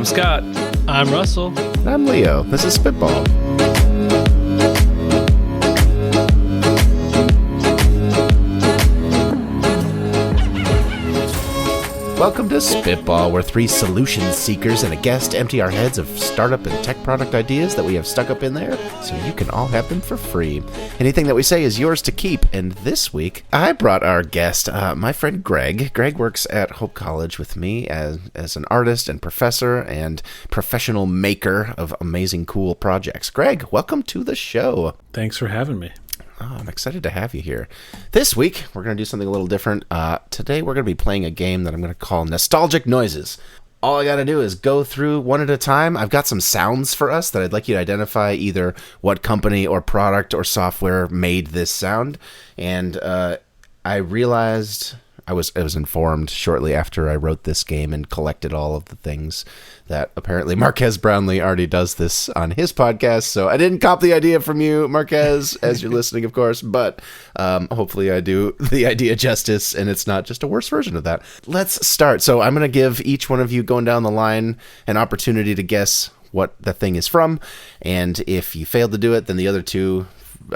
I'm Scott. I'm Russell. I'm Leo. This is Spitball. Welcome to Spitball, where three solution seekers and a guest empty our heads of startup and tech product ideas that we have stuck up in there so you can all have them for free. Anything that we say is yours to keep, and this week I brought our guest, my friend Greg. Greg works at Hope College with me as an artist and professor and professional maker of amazing, cool projects. Greg, welcome to the show. Thanks for having me. Oh, I'm excited to have you here. This week, we're going to do something a little different. Today, we're going to be playing a game that I'm going to call Nostalgic Noises. All I got to do is go through one at a time. I've got some sounds for us that I'd like you to identify either what company or product or software made this sound. And I realized... I was informed shortly after I wrote this game and collected all of the things that apparently Marquez Brownlee already does this on his podcast. So I didn't copy the idea from you, Marquez, as you're listening, of course, but hopefully I do the idea justice and it's not just a worse version of that. Let's start. So I'm going to give each one of you going down the line an opportunity to guess what the thing is from. And if you fail to do it, then the other two,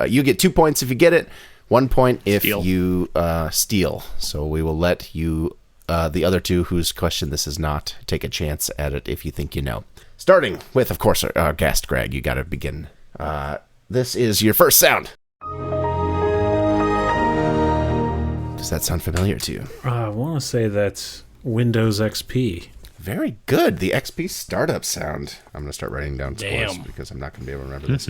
you get 2 points if you get it. 1 point if you steal. So we will let you, the other two whose question this is not, take a chance at it if you think you know. Starting with, of course, our guest, Greg. You got to begin. This is your first sound. Does that sound familiar to you? I want to say that's Windows XP. Very good. The XP startup sound. I'm going to start writing down scores because I'm not going to be able to remember this.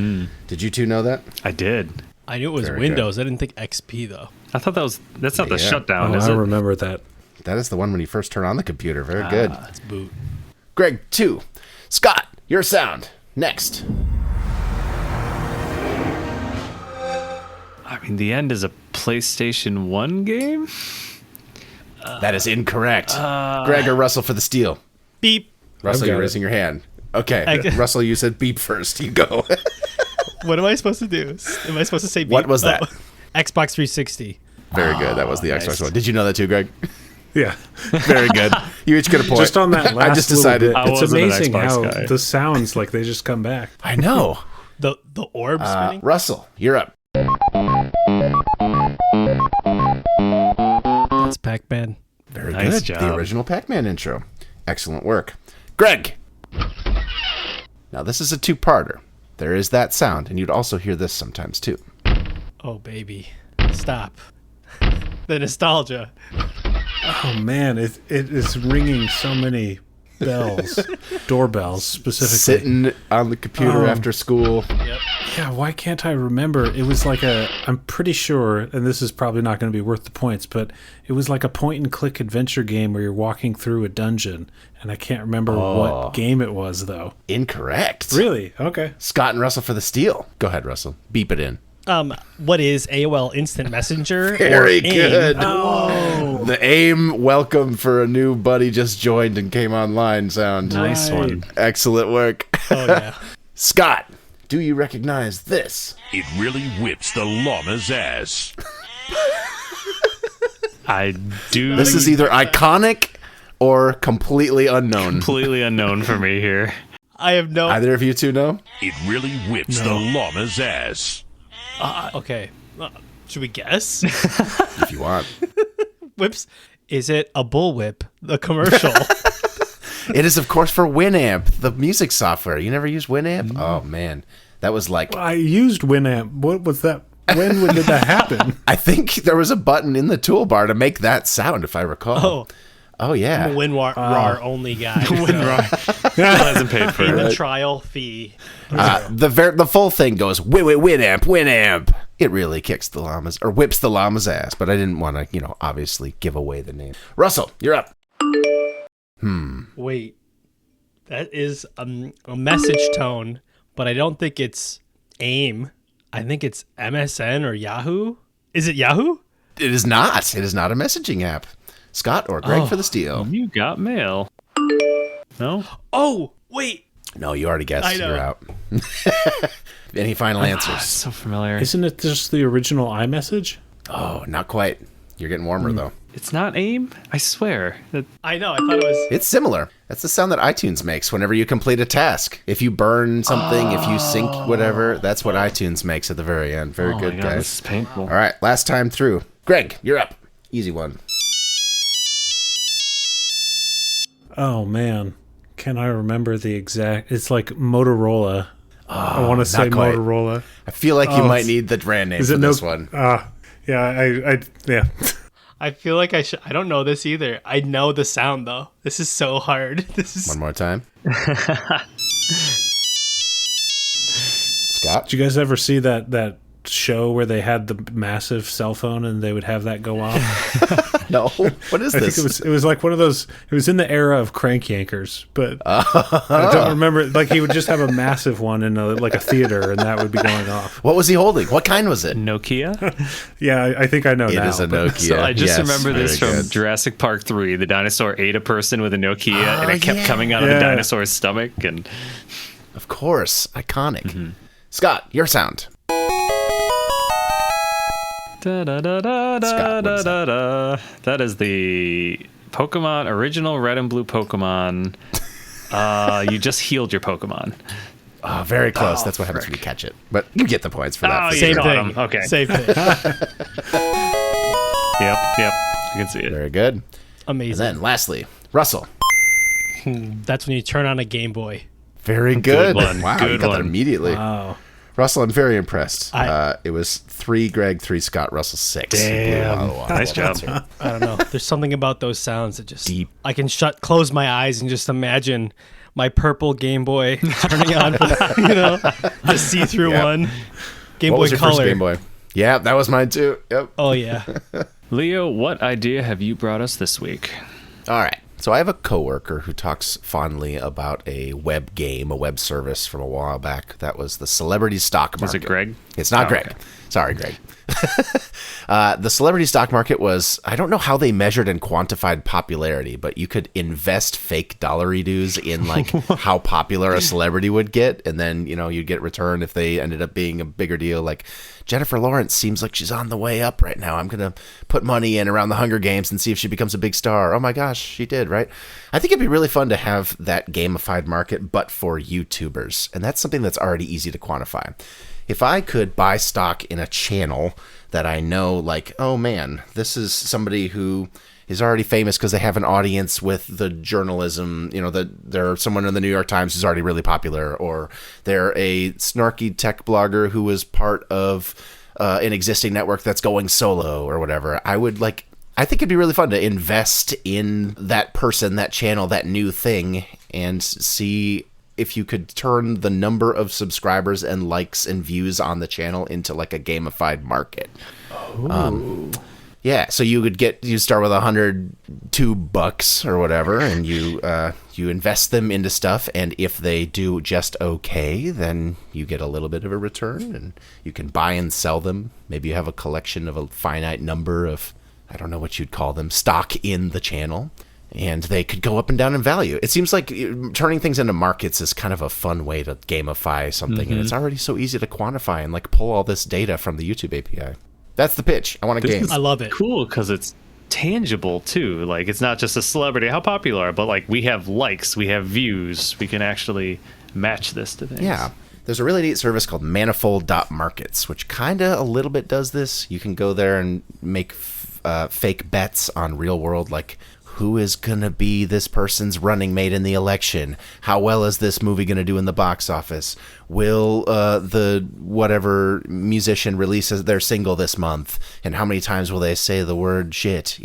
Did you two know that? I did. I knew it was Windows. I didn't think XP, though. I thought that's not the shutdown, is I it? remember that. That is the one when you first turn on the computer. Very good. That's boot. Greg, 2. Scott, your sound. Next. I mean, the end is a PlayStation 1 game? That is incorrect. Greg or Russell for the steal? Beep. Russell, you're raising your hand. Okay. Russell, you said beep first. You go. What am I supposed to do? Am I supposed to say beep? What was that? Xbox 360. Very good. That was the Xbox one. Did you know that too, Greg? Yeah. Very good. You each get a point. Just on that last I just decided. It's amazing how guy. the sounds, like, they just come back. I know. The orb spinning? Russell, you're up. That's Pac-Man. Very Nice good. job. The original Pac-Man intro. Excellent work. Greg. Now, this is a two-parter. There is that sound, and you'd also hear this sometimes, too. Oh, baby. Stop. The nostalgia. Oh, man. It is ringing so many bells. Doorbells, specifically. Sitting on the computer after school. Yep. Yeah, why can't I remember? It was like I'm pretty sure, and this is probably not going to be worth the points, but it was like a point-and-click adventure game where you're walking through a dungeon, and I can't remember what game it was, though. Incorrect. Really? Okay. Scott and Russell for the steal. Go ahead, Russell. Beep it in. What is AOL Instant Messenger? Very or AIM? good. Oh. The AIM welcome for a new buddy just joined and came online sound. Nice one. Excellent work. Oh, yeah. Scott, do you recognize this? It really whips the llama's ass. I do. This is either iconic or completely unknown. completely unknown for me here. I have no... Either of you two know? It really whips the llama's ass. Okay. Should we guess? If you want. Whips. Is it a bullwhip? The commercial. It is, of course, for Winamp, the music software. You never used Winamp? Oh, man. That was like... I used Winamp. What was that? When did that happen? I think there was a button in the toolbar to make that sound, if I recall. Oh yeah. I'm a WinRAR only guy. Hasn't paid for In the it. trial fee. The full thing goes, Winamp. It really kicks the llama's, or whips the llama's ass, but I didn't want to, obviously give away the name. Russell, you're up. Wait. That is a message tone, but I don't think it's AIM. I think it's MSN or Yahoo. Is it Yahoo? It is not. It is not a messaging app. Scott or Greg for the steal. You got mail. No? Oh, wait. No, you already guessed. I know. You're out. Any final answers? So familiar. Isn't it just the original iMessage? Oh, not quite. You're getting warmer, though. It's not AIM? I swear. I know. I thought it was. It's similar. That's the sound that iTunes makes whenever you complete a task. If you burn something, if you sync whatever, that's what iTunes makes at the very end. Very good, my God, guys. this is painful. All right, last time through. Greg, you're up. Easy one. Oh man, can I remember the exact? It's like Motorola. I want to say not quite. Motorola. I feel like you Oh, might need the brand name Is for it this no? one. Yeah, yeah. I feel like I should. I don't know this either. I know the sound though. This is so hard. This is. One more time. Scott? Did you guys ever see that show where they had the massive cell phone and they would have that go off? No. What is I this? think it was like one of those. It was in the era of crank yankers, but I don't remember. Like he would just have a massive one in a theater, and that would be going off. What was he holding? What kind was it? Nokia? Yeah, I think I know It now. is a but- Nokia. So I just Yes, remember this very from good. Jurassic Park 3. The dinosaur ate a person with a Nokia, and it kept coming out of the Yeah. dinosaur's stomach. And Of course. Iconic. Scott, your sound. da, da, da, da, Scott, da, what is da, da. That is the Pokemon, original red and blue Pokemon. You just healed your Pokemon. Oh, very close. That's what happens when you catch it. But you get the points for that. Oh, for you Same sure. got thing. him. Okay. Same thing. Yep. I can see it. Very good. And Amazing. then lastly, Russell. That's when you turn on a Game Boy. Very good. one. Wow, you Good got that one. immediately. Wow. Russell, I'm very impressed. I- It was 3 Greg, 3 Scott, Russell 6. You blew it out of the water. Nice job. I don't know. There's something about those sounds that just Deep. I can close my eyes and just imagine my purple Game Boy turning on, for the see-through Yep. one. Game What Boy was your Color. first Game Boy? Yeah, that was mine too. Yep. Oh yeah. Leo, what idea have you brought us this week? All right. So I have a coworker who talks fondly about a web game, a web service from a while back. That was the celebrity stock market. Was it Greg? It's not Oh, Greg. okay. Sorry, Greg. The celebrity stock market was, I don't know how they measured and quantified popularity, but you could invest fake dollary dues in like how popular a celebrity would get. And then, you'd get returned if they ended up being a bigger deal. Like Jennifer Lawrence seems like she's on the way up right now. I'm going to put money in around the Hunger Games and see if she becomes a big star. Oh my gosh, she did, right? I think it'd be really fun to have that gamified market, but for YouTubers. And that's something that's already easy to quantify. If I could buy stock in a channel that I know, like, oh man, this is somebody who is already famous because they have an audience with the journalism, they're someone in the New York Times who's already really popular, or they're a snarky tech blogger who was part of an existing network that's going solo or whatever. I think it'd be really fun to invest in that person, that channel, that new thing, and see if you could turn the number of subscribers and likes and views on the channel into like a gamified market. Yeah, so you start with $102 or whatever, and you invest them into stuff, and if they do just okay, then you get a little bit of a return, and you can buy and sell them. Maybe you have a collection of a finite number of, I don't know what you'd call them, stock in the channel, and they could go up and down in value. It seems like turning things into markets is kind of a fun way to gamify something, and it's already so easy to quantify and like pull all this data from the YouTube API. That's the pitch. I want a game. I love it. Cool, because it's tangible too. Like, it's not just a celebrity, how popular, but like we have likes, we have views, we can actually match this to things. Yeah. There's a really neat service called manifold.markets, which kind of a little bit does this. You can go there and make fake bets on real world, like who is going to be this person's running mate in the election? How well is this movie going to do in the box office? Will the whatever musician release their single this month? And how many times will they say the word shit?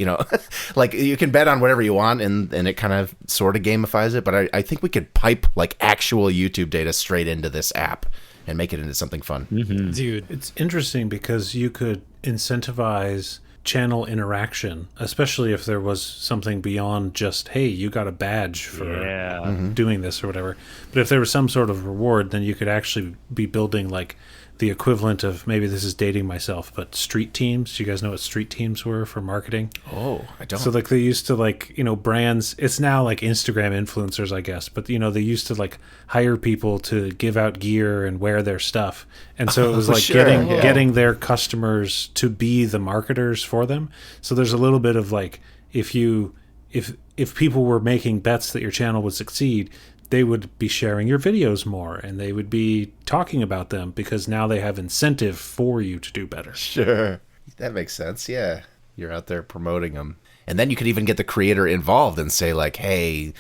Like you can bet on whatever you want, and it kind of sort of gamifies it. But I think we could pipe like actual YouTube data straight into this app and make it into something fun. Dude. It's interesting because you could incentivize channel interaction, especially if there was something beyond just, hey, you got a badge for doing this or whatever. But if there was some sort of reward, then you could actually be building like the equivalent of, maybe this is dating myself, but street teams. Do you guys know what street teams were for marketing? Oh, I don't. So like they used to like, brands, it's now like Instagram influencers, I guess, but they used to like hire people to give out gear and wear their stuff. And so it was like Sure, getting their customers to be the marketers for them. So there's a little bit of like, if people were making bets that your channel would succeed, they would be sharing your videos more and they would be talking about them because now they have incentive for you to do better. Sure. That makes sense. Yeah. You're out there promoting them. And then you could even get the creator involved and say like, hey,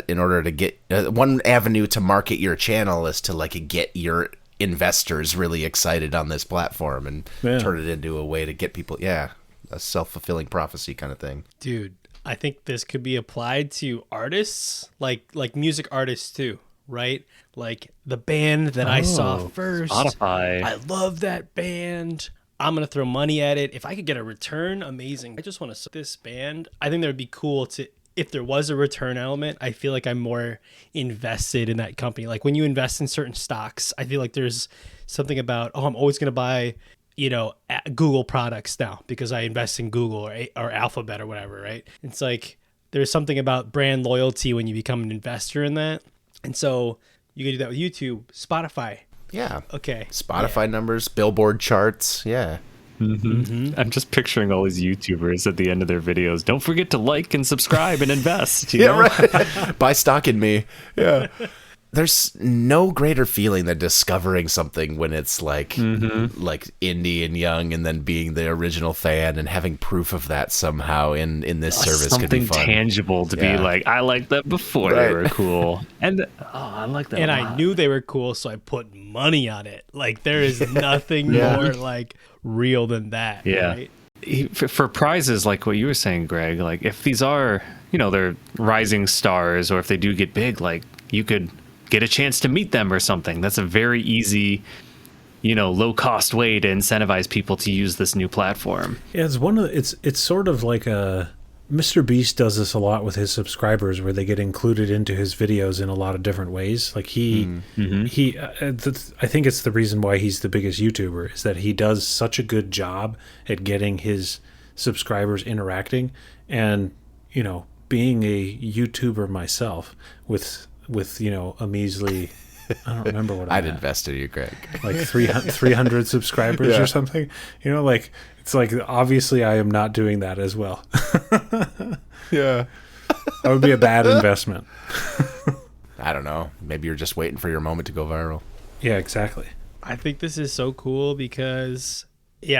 in order to get one avenue to market your channel is to like get your investors really excited on this platform and turn it into a way to get people. Yeah. A self-fulfilling prophecy kind of thing. Dude, I think this could be applied to artists, like music artists too, right? Like the band that I saw first. Spotify. I love that band. I'm going to throw money at it. If I could get a return, amazing. I just want to support this band. I think that would be cool to, if there was a return element, I feel like I'm more invested in that company. Like when you invest in certain stocks, I feel like there's something about, I'm always going to buy Google products now because I invest in Google or Alphabet or whatever, right? It's like there's something about brand loyalty when you become an investor in that. And so you can do that with YouTube, Spotify. Yeah. Okay. Spotify numbers, Billboard charts. Yeah. I'm just picturing all these YouTubers at the end of their videos. Don't forget to like and subscribe and invest. You know? Right. Buy stock in me. Yeah. There's no greater feeling than discovering something when it's like indie and young, and then being the original fan and having proof of that somehow in this service could be something fun. tangible to be like, I liked that before they were cool, and I like that. And a I lot. knew they were cool, so I put money on it. Like there is nothing more like real than that. Yeah. Right? For prizes like what you were saying, Greg, like if these are, they're rising stars, or if they do get big, like you could get a chance to meet them or something. That's a very easy, low cost way to incentivize people to use this new platform. Yeah, it's sort of like Mr. Beast does this a lot with his subscribers, where they get included into his videos in a lot of different ways. Like I think it's the reason why he's the biggest YouTuber, is that he does such a good job at getting his subscribers interacting. And being a YouTuber myself with a measly, I don't remember what I'd invest in you, Greg. like 300 subscribers or something. It's like obviously I am not doing that as well. Yeah. That would be a bad investment. I don't know. Maybe you're just waiting for your moment to go viral. Yeah, exactly. I think this is so cool because,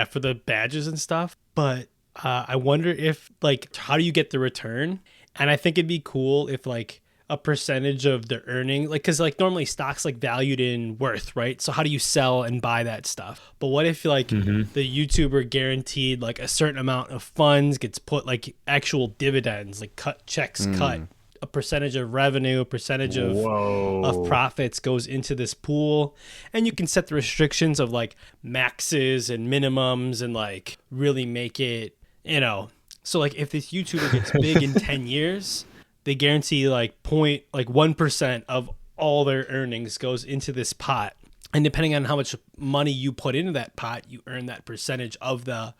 for the badges and stuff, but I wonder if, like, how do you get the return? And I think it'd be cool if, like, a percentage of the earning, like, because like normally stocks like valued in worth, right? So how do you sell and buy that stuff? But what if like the YouTuber guaranteed like a certain amount of funds gets put, like actual dividends, like cut a percentage of revenue, a percentage of profits goes into this pool, and you can set the restrictions of like maxes and minimums and like really make it, so like if this YouTuber gets big in 10 years, they guarantee like 1% of all their earnings goes into this pot. And depending on how much money you put into that pot, you earn that percentage of the,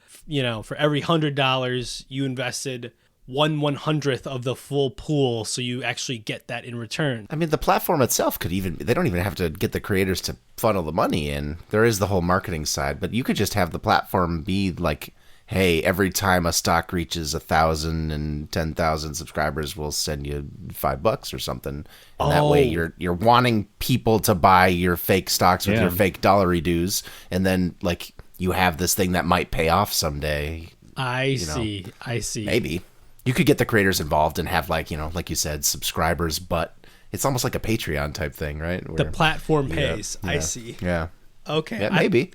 for every $100 you invested 1/100th of the full pool. So you actually get that in return. I mean, the platform itself they don't even have to get the creators to funnel the money in. There is the whole marketing side, but you could just have the platform be like, hey, every time a stock reaches 1,000 and 10,000 subscribers, we'll send you $5 or something. And that way you're wanting people to buy your fake stocks with your fake dollary dues. And then like you have this thing that might pay off someday. I see. Maybe you could get the creators involved and have like you said, subscribers, but it's almost like a Patreon type thing, right? The platform pays. I see. Yeah. Okay. Yeah, maybe.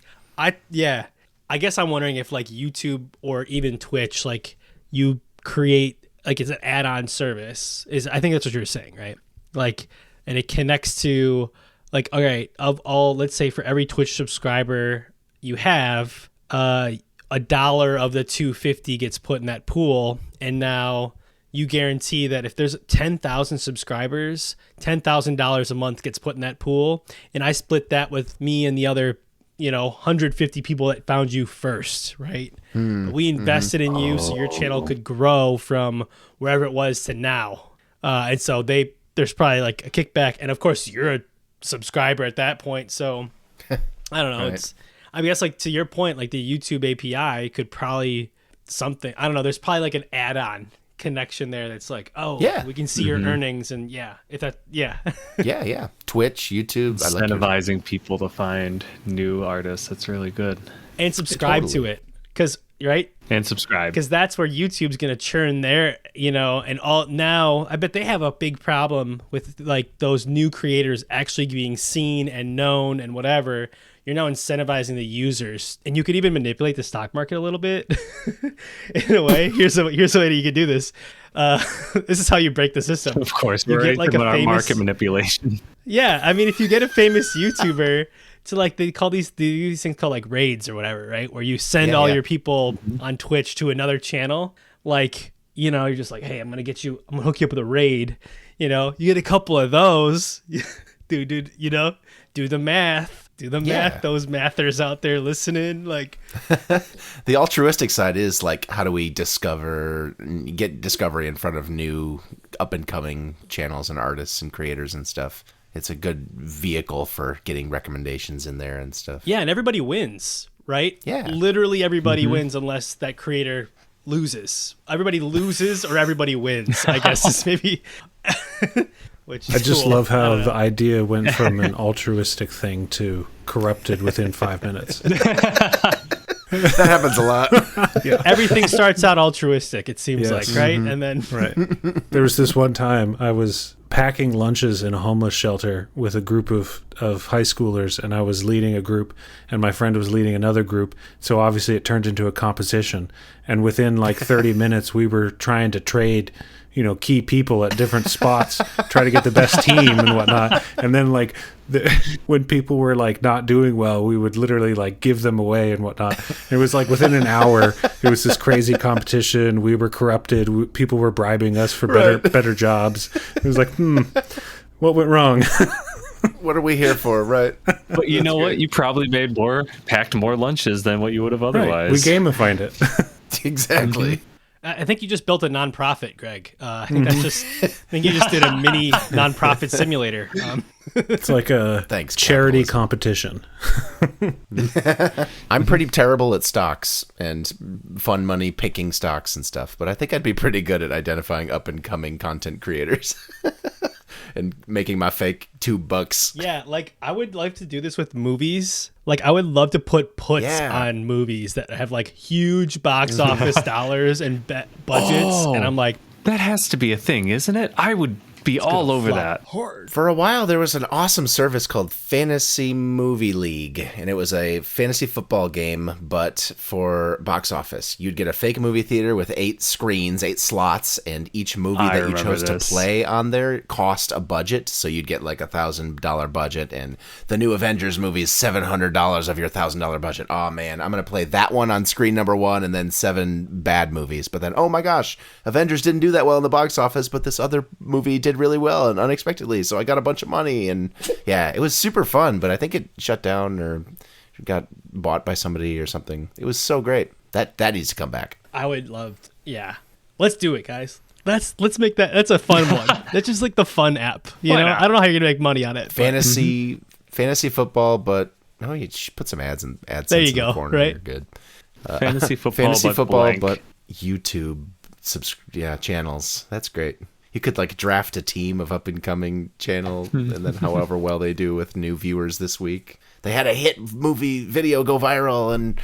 I guess I'm wondering if like YouTube or even Twitch, like you create, like it's an add-on service. I think that's what you're saying, right? Like, and it connects to like, all right, let's say for every Twitch subscriber you have, $1 of the 250 gets put in that pool. And now you guarantee that if there's 10,000 subscribers, $10,000 a month gets put in that pool. And I split that with me and the other 150 people that found you first, right? But we invested in you so your channel could grow from wherever it was to now. And so there's probably like a kickback. And of course, you're a subscriber at that point. So I don't know. Right. I guess like to your point, like the YouTube API could probably something. I don't know. There's probably like an add-on connection there that's like, we can see your earnings. And yeah. Yeah. Twitch, YouTube. Incentivizing people to find new artists. That's really good. And subscribe to it. Because, right? And subscribe. Because that's where YouTube's going to churn their, and all now. I bet they have a big problem with like those new creators actually being seen and known and whatever. You're now incentivizing the users, and you could even manipulate the stock market a little bit in a way. Here's a way that you could do this. This is how you break the system. Of course, you get like a famous market manipulation. Yeah, I mean, if you get a famous YouTuber to like, they call these things called like raids or whatever, right? Where you send all your people on Twitch to another channel. Like, you're just like, hey, I'm gonna hook you up with a raid. You get a couple of those, dude. Do the math. Do the math. Those mathers out there listening, like. The altruistic side is like, how do we get discovery in front of new up and coming channels and artists and creators and stuff. It's a good vehicle for getting recommendations in there and stuff. Yeah, and everybody wins, right? Yeah. Literally everybody wins unless that creator loses. Everybody loses or everybody wins, I guess is maybe. Which is I just cool. love how the idea went from an altruistic thing to corrupted within 5 minutes. That happens a lot. Everything starts out altruistic, it seems like, right? And then There was this one time I was packing lunches in a homeless shelter with a group of high schoolers, and I was leading a group and my friend was leading another group. So obviously it turned into a competition. And within like 30 minutes, we were trying to trade key people at different spots, try to get the best team and whatnot. And then like when people were like not doing well, we would literally like give them away and whatnot. It was like within an hour, it was this crazy competition. We were corrupted. People were bribing us for better jobs. It was like, what went wrong? What are we here for, right? But you know what? You probably packed more lunches than what you would have otherwise. Right. We gamified it. Exactly. I think you just built a nonprofit, Greg. I think you just did a mini nonprofit simulator. It's like a charity competition. I'm pretty terrible at stocks and fun money picking stocks and stuff, but I think I'd be pretty good at identifying up and coming content creators and making my fake $2. Yeah, like I would like to do this with movies. Like I would love to put puts on movies that have like huge box office dollars and budgets, and I'm like, that has to be a thing, isn't it? I would be all over that. Hard. For a while, there was an awesome service called Fantasy Movie League, and it was a fantasy football game, but for box office. You'd get a fake movie theater with 8 screens, 8 slots, and each movie that you chose to play on there cost a budget, so you'd get like $1,000 budget, and the new Avengers movie is $700 of your $1,000 budget. Oh man, I'm going to play that one on screen number 1, and then 7 bad movies, but then, oh my gosh, Avengers didn't do that well in the box office, but this other movie did really well and unexpectedly, so I got a bunch of money, and yeah, it was super fun, but I think it shut down or got bought by somebody or something. It was so great. That needs to come back. I would love to, let's do it, guys. Let's make that's a fun one. That's just like the fun app, you know. I don't know how you're gonna make money on it. Fantasy football, but you should put some ads in there you go, the corner. Right? You're good. Fantasy football, but YouTube channels. That's great. You could like draft a team of up and coming channel, and then however well they do with new viewers this week. They had a hit movie video go viral, and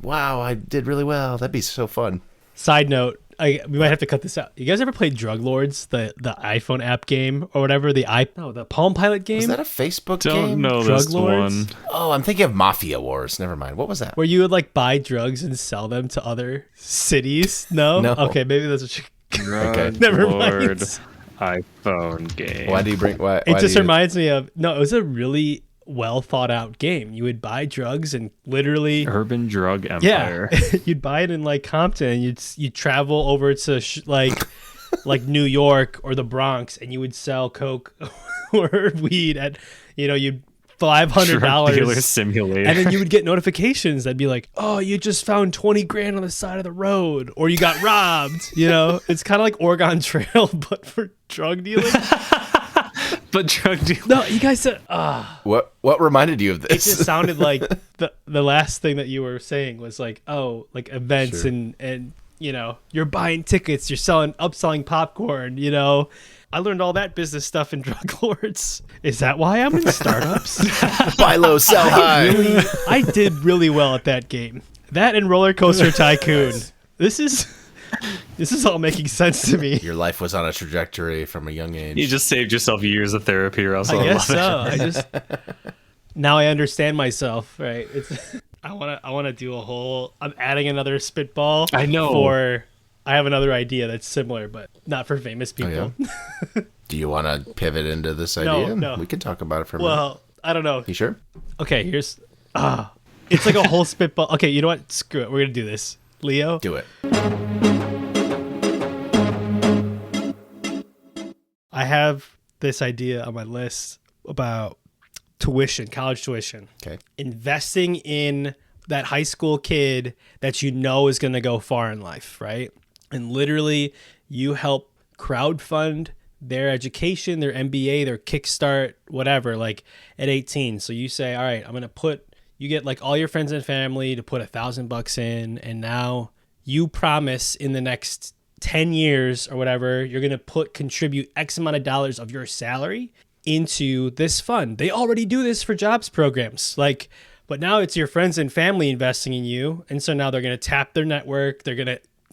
wow, I did really well. That'd be so fun. Side note, we might have to cut this out. You guys ever played Drug Lords, the iPhone app game or whatever? The Palm Pilot game. Was that a Facebook game? Don't know Drug this Lords? one. Oh, I'm thinking of Mafia Wars. Never mind. What was that? Where you would like buy drugs and sell them to other cities? No. No. Okay, maybe that's what you. Okay. Never Lord mind. iPhone game. Why do you bring? Why It just do you- reminds me of it was a really well thought out game. You would buy drugs and literally Urban Drug Empire. you'd buy it in like Compton. And you'd travel over to like New York or the Bronx, and you would sell coke or weed at you'd $500. Drug dealer simulator. And then you would get notifications that'd be like, oh, you just found 20 grand on the side of the road, or you got robbed. You know, it's kind of like Oregon Trail, but for drug dealing. But drug dealer. No, you guys said, What reminded you of it this? just sounded like the last thing that you were saying was like, oh, like events and you know, you're buying tickets, you're upselling popcorn, you know. I learned all that business stuff in Drug Lords. Is that why I'm in startups? Buy low, sell high. I did really well at that game. That and Roller Coaster Tycoon. This is all making sense to me. Your life was on a trajectory from a young age. You just saved yourself years of therapy, or else I I guess love it. so. Now I understand myself, right? I want to do a whole. I'm adding another spitball. I know. I have another idea that's similar, but not for famous people. yeah? Do you want to pivot into this idea? No. We can talk about it for a minute. Well, I don't know. You sure? Okay, here's. It's like a whole spitball. Okay, you know what? Screw it. We're gonna do this. Leo, Do it. I have this idea on my list about college tuition. Okay. Investing in that high school kid that you know is going to go far in life, right? And literally you help crowdfund their education, their MBA, their Kickstart, whatever, like at 18. So you say, all right, you get like all your friends and family to put $1,000 in. And now you promise in the next 10 years or whatever, you're going to contribute X amount of dollars of your salary into this fund. They already do this for jobs programs. But now it's your friends and family investing in you. And so now they're going to tap their network. They're going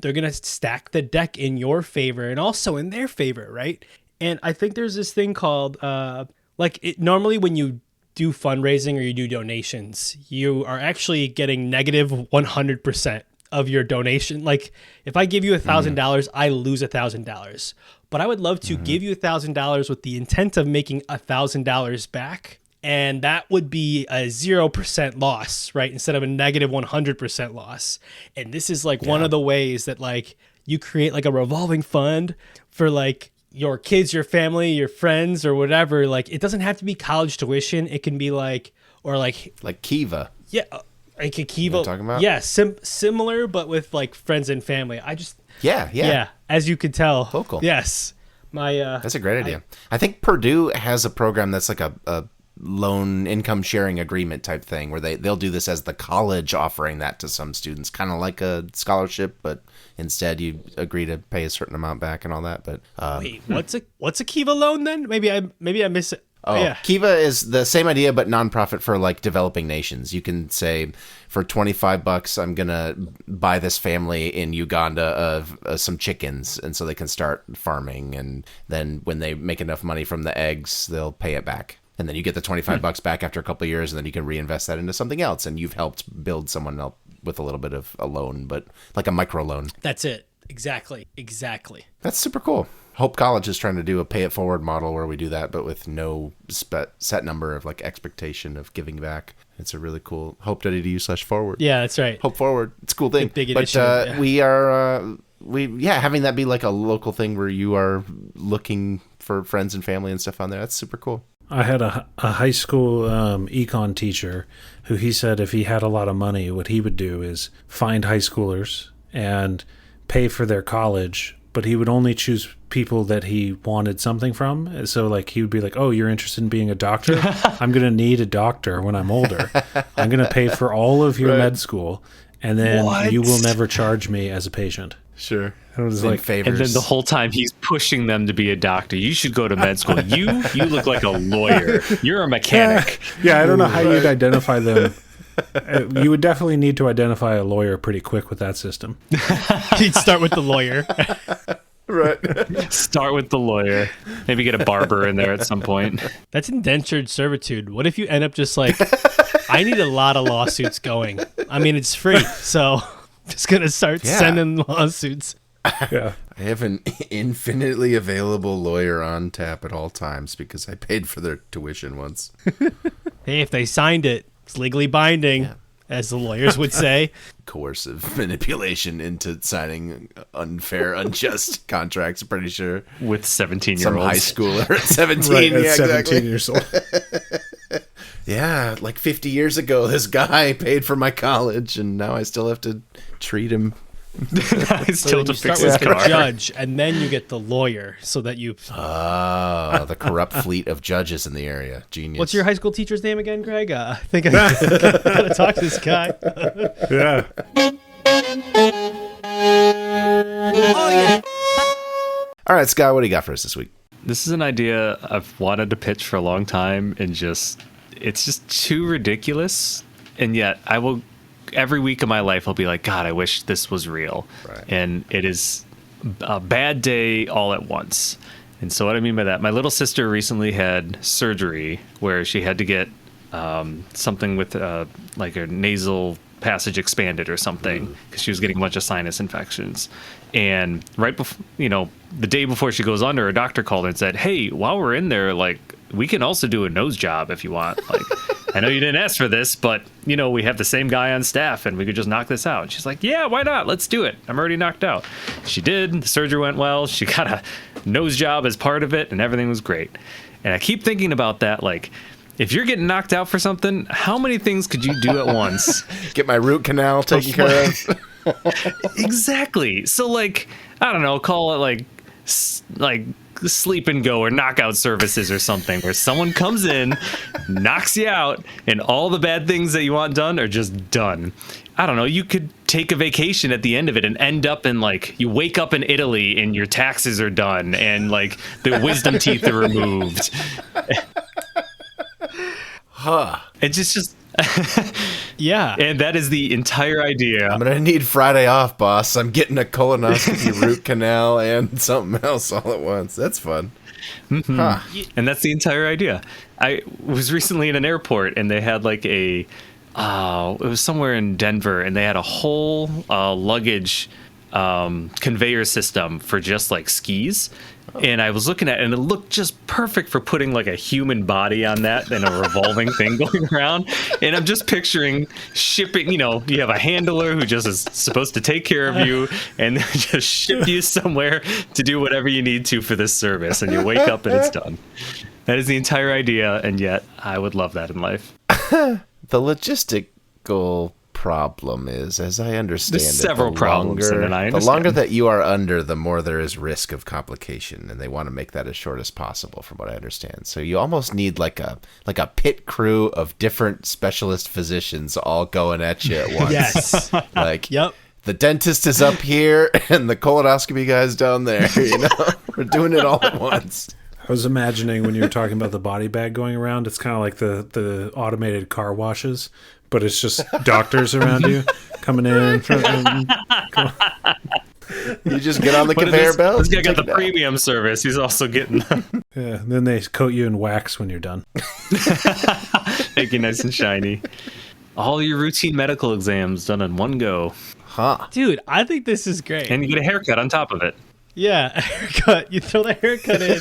to stack the deck in your favor and also in their favor, right? And I think there's this thing called, normally when you do fundraising or you do donations, you are actually getting negative 100% of your donation. Like if I give you $1,000, I lose $1,000. But I would love to give you $1,000 with the intent of making $1,000 back. And that would be a 0% loss, right? Instead of a negative 100% loss. And this is like one of the ways that like you create like a revolving fund for like your kids, your family, your friends or whatever. Like it doesn't have to be college tuition. It can be like Kiva. Yeah. Like a Kiva. You know what I'm talking about? Yeah. Similar, but with like friends and family. Yeah. As you could tell. Local. Yes. That's a great idea. I think Purdue has a program that's like a loan income sharing agreement type thing where they'll do this as the college offering that to some students, kind of like a scholarship, but instead you agree to pay a certain amount back and all that. But wait, what's a Kiva loan then? Maybe I miss it. Oh, yeah. Kiva is the same idea, but nonprofit for like developing nations. You can say for $25, I'm going to buy this family in Uganda of some chickens. And so they can start farming. And then when they make enough money from the eggs, they'll pay it back. And then you get the $25 back after a couple of years, and then you can reinvest that into something else. And you've helped build someone else with a little bit of a loan, but like a micro loan. That's it. Exactly. That's super cool. Hope College is trying to do a pay it forward model where we do that, but with no set number of like expectation of giving back. It's a really cool hope.edu/forward. Yeah, that's right. Hope forward. It's a cool thing. Big but we are having that be like a local thing where you are looking for friends and family and stuff on there. That's super cool. I had a high school econ teacher who he said if he had a lot of money, what he would do is find high schoolers and pay for their college, but he would only choose people that he wanted something from. So like he would be like, oh, you're interested in being a doctor? I'm going to need a doctor when I'm older. I'm going to pay for all of your med school, and then you will never charge me as a patient. Sure. It was like favors. And then the whole time he's pushing them to be a doctor. You should go to med school. You look like a lawyer. You're a mechanic. Yeah, I don't know how you'd identify them. You would definitely need to identify a lawyer pretty quick with that system. You'd start with the lawyer. Right. Start with the lawyer. Maybe get a barber in there at some point. That's indentured servitude. What if you end up just like, I need a lot of lawsuits going. I mean, it's free, so I'm just going to start sending lawsuits. Yeah. I have an infinitely available lawyer on tap at all times because I paid for their tuition once. Hey, if they signed it, it's legally binding, as the lawyers would say. Coercive manipulation into signing unfair, unjust contracts, I'm pretty sure. With 17-year-olds. Some high schooler at 17. Right, at yeah, 17 exactly. years old. Yeah, like 50 years ago, this guy paid for my college, and now I still have to treat him. I still You to start fix his with the car. judge, and then you get the lawyer, so that you. The corrupt fleet of judges in the area. Genius. What's your high school teacher's name again, Greg? I think I gotta talk to this guy. Yeah. All right, Scott, what do you got for us this week? This is an idea I've wanted to pitch for a long time, and it's just too ridiculous. And yet, I will every week of my life I'll be like, God, I wish this was real. Right. And it is a bad day all at once. And so what I mean by that, my little sister recently had surgery where she had to get something with like a nasal passage expanded or something because she was getting a bunch of sinus infections. And right before, the day before she goes under, a doctor called and said, hey, while we're in there, like, we can also do a nose job if you want. Like, I know you didn't ask for this, but, we have the same guy on staff and we could just knock this out. And she's like, yeah, why not? Let's do it. I'm already knocked out. She did. The surgery went well. She got a nose job as part of it and everything was great. And I keep thinking about that, like, if you're getting knocked out for something, how many things could you do at once? Get my root canal taken care of. Exactly. So, like, I don't know, call it like sleep and go or knockout services or something, where someone comes in, knocks you out, and all the bad things that you want done are just done. I don't know, you could take a vacation at the end of it and end up in, like, you wake up in Italy and your taxes are done and, like, the wisdom teeth are removed. Huh. It's just Yeah. and that is the entire idea. I'm gonna need Friday off, boss. I'm getting a colonoscopy, root canal, and something else all at once. That's fun. Huh. And that's the entire idea. I was recently in an airport and they had like it was somewhere in Denver, and they had a whole luggage conveyor system for just like skis. And I was looking at it, and it looked just perfect for putting like a human body on that and a revolving thing going around. And I'm just picturing shipping, you have a handler who just is supposed to take care of you and just ship you somewhere to do whatever you need to for this service. And you wake up and it's done. That is the entire idea. And yet I would love that in life. The logistical problem is, as I understand There's it, several problems, and then I the longer understand. that you are under, the more there is risk of complication, and they want to make that as short as possible, from what I understand. So you almost need like a pit crew of different specialist physicians all going at you at once. Yes. Like, Yep. the dentist is up here and the colonoscopy guy's down there. We're doing it all at once. I was imagining when you were talking about the body bag going around, it's kind of like the automated car washes, but it's just doctors around you coming in. You just get on the But conveyor this belt. guy and got take the it out. premium service. He's also getting Yeah, then they coat you in wax when you're done. make you nice and shiny. All your routine medical exams done in one go. Huh. Dude, I think this is great. And you get a haircut on top of it. Yeah, a haircut. You throw the haircut in,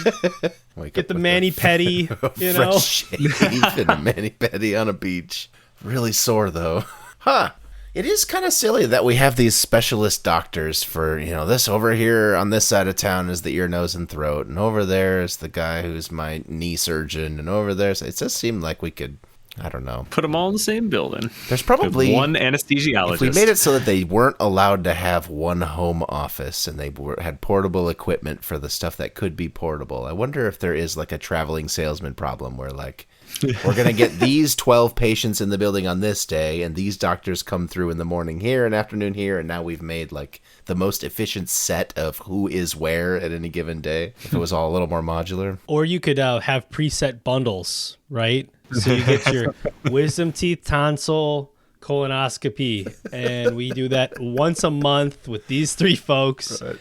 Wake get up the with mani-pedi, fresh shave and a mani-pedi on a beach. Really sore, though. Huh. It is kind of silly that we have these specialist doctors for, this over here on this side of town is the ear, nose, and throat, and over there is the guy who's my knee surgeon, and over there, so it just seemed like we could, I don't know. Put them all in the same building. There's probably With one anesthesiologist. If we made it so that they weren't allowed to have one home office and they had portable equipment for the stuff that could be portable, I wonder if there is like a traveling salesman problem where like, we're going to get these 12 patients in the building on this day, and these doctors come through in the morning here and afternoon here, and now we've made like the most efficient set of who is where at any given day. If it was all a little more modular. Or you could have preset bundles, right? So you get your wisdom teeth, tonsil, colonoscopy, and we do that once a month with these three folks. Right.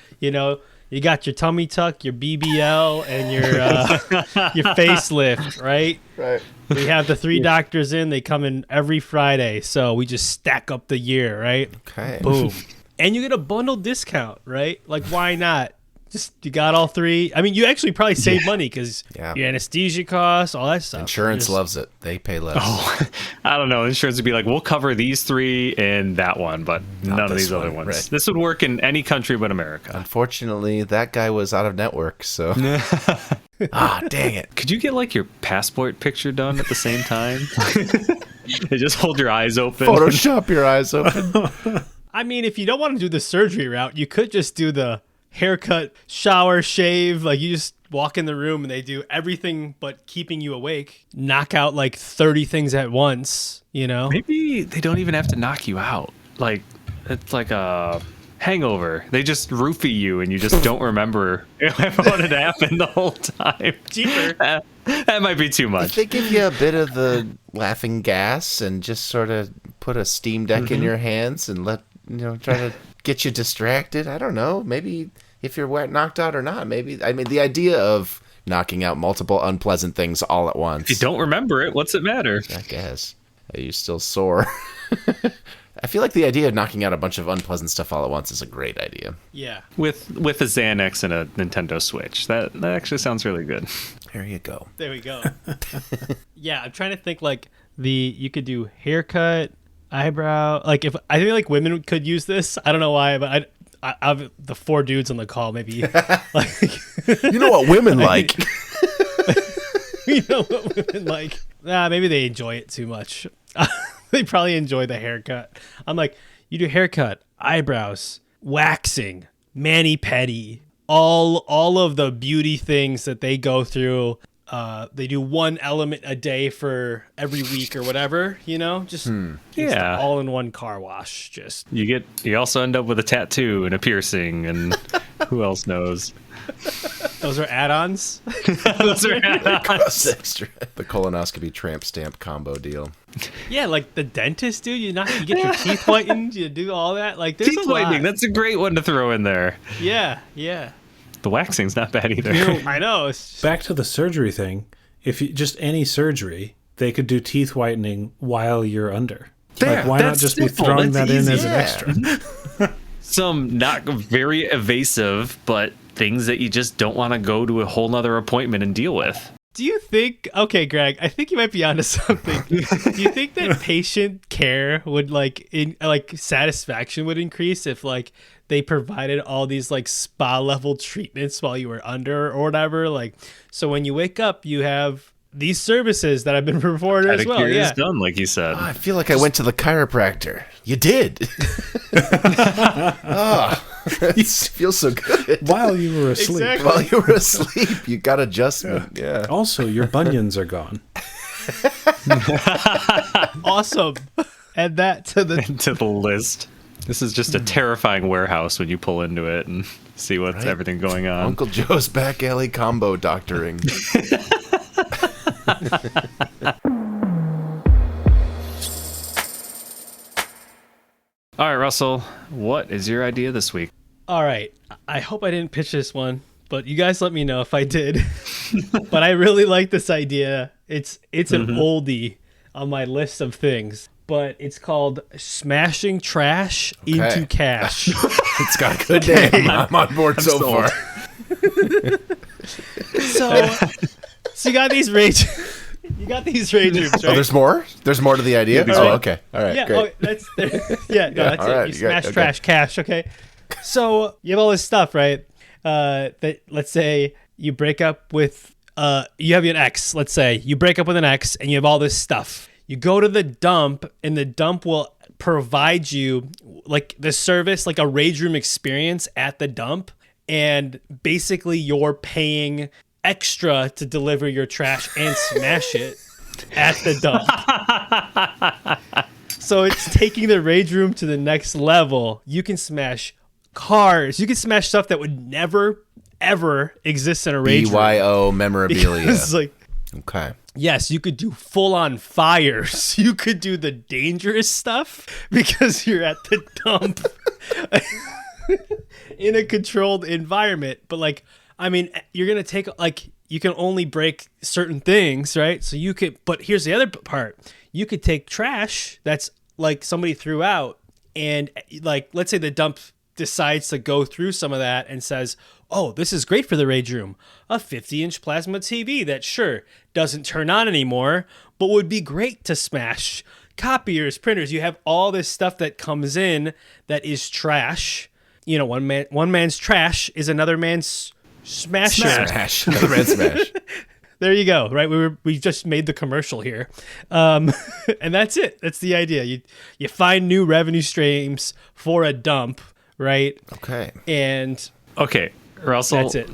You got your tummy tuck, your BBL, and your facelift, right? Right. We have the three doctors in. They come in every Friday, so we just stack up the year, right? Okay. Boom. And you get a bundle discount, right? Like, why not? Just, you got all three. I mean, you actually probably save money because Yeah. your anesthesia costs, all that stuff. Insurance Just- loves it. They pay less. Oh, I don't know. Insurance would be like, we'll cover these three and that one, but none of this these other one, ones. right. This would work in any country but America. Unfortunately, that guy was out of network, so Dang it. Could you get like your passport picture done at the same time? You just hold your eyes open. Photoshop your eyes open. I mean, if you don't want to do the surgery route, you could just do the haircut, shower, shave. Like, you just walk in the room and they do everything but keeping you awake. Knock out like 30 things at once, you know? Maybe they don't even have to knock you out. Like, it's like a hangover. They just roofie you and you just don't remember what had happened the whole time. Cheaper. That might be too If much. they give you a bit of the laughing gas and just sort of put a steam deck in your hands and try to get you distracted, I don't know. Maybe if you're knocked out or not, maybe. I mean, the idea of knocking out multiple unpleasant things all at once. If you don't remember it, what's it matter? I guess. Are you still sore? I feel like the idea of knocking out a bunch of unpleasant stuff all at once is a great idea. Yeah. With a Xanax and a Nintendo Switch. That actually sounds really good. There you go. There we go. Yeah, I'm trying to think like you could do haircut, eyebrow. Like if I think like women could use this. I don't know why, but I the 4 dudes on the call maybe. Like, You know what women like? you know what women like? Maybe they enjoy it too much. They probably enjoy the haircut. I'm like, you do haircut, eyebrows, waxing, mani-pedi, all of the beauty things that they go through. They do 1 element a day for every week or whatever, you know, just Yeah. all in one car wash. Just You also end up with a tattoo and a piercing and who else knows? those are add-ons. Those are Cost extra. The colonoscopy tramp stamp combo deal. Yeah, like the dentist, dude. You get your teeth whitened. You do all that. Like there's teeth a lot. whitening. That's a great one to throw in there. Yeah. The waxing's not bad either. I know. It's just, Back to the surgery thing. If you just any surgery, they could do teeth whitening while you're under. There, Like, why not that's just be simple. throwing That's that in easy. as an Yeah. extra? Some not very evasive, but things that you just don't want to go to a whole nother appointment and deal with. do you think? Okay, Greg. I think you might be onto something. Do you think that patient care would like satisfaction would increase if like they provided all these like spa level treatments while you were under or whatever? Like, so when you wake up, you have these services that have been performed as well. Pedicure is Yeah. done, like you said. I feel like I went to the chiropractor. You did. It feels so good. While you were asleep. Exactly. While you were asleep, you got adjustment. Yeah. Also, your bunions are gone. Awesome. Add that to the. To the list. This is just a terrifying warehouse when you pull into it and see what's everything going on. Uncle Joe's back alley combo doctoring. All right, Russell, what is your idea this week? All right. I hope I didn't pitch this one, but you guys let me know if I did. But I really like this idea. It's an oldie on my list of things, but it's called Smashing Trash into Cash. It's got a good name. I'm on board so sold. far. So you got these rage. You got these rage rooms, right? Oh, there's more? There's more to the idea? there's Oh, more. okay. All right, Yeah, great. that's that's all it. right, You you got- smash okay. trash cash, okay? So you have all this stuff, right? That let's say you break up with you have an ex. Let's say you break up with an ex and you have all this stuff. You go to the dump and the dump will provide you like the service, like a rage room experience at the dump, and basically you're paying extra to deliver your trash and smash it at the dump. So it's taking the rage room to the next level. You can smash cars. You can smash stuff that would never, ever exist in a rage room. BYO memorabilia. It's like, Okay. yes, you could do full-on fires. You could do the dangerous stuff because you're at the dump in a controlled environment. But like, I mean, you're going to take like, you can only break certain things, right? So you could, but here's the other part. You could take trash that's like somebody threw out and like, let's say the dump decides to go through some of that and says, oh, this is great for the rage room. A 50-inch plasma TV that sure doesn't turn on anymore, but would be great to smash. Copiers, printers, you have all this stuff that comes in that is trash. You know, one man's trash is another man's Smasher. Smash. Another man smash. There you go. Right, we just made the commercial here, and that's it. That's the idea. You find new revenue streams for a dump, right? Okay. And Okay, Russell. That's it.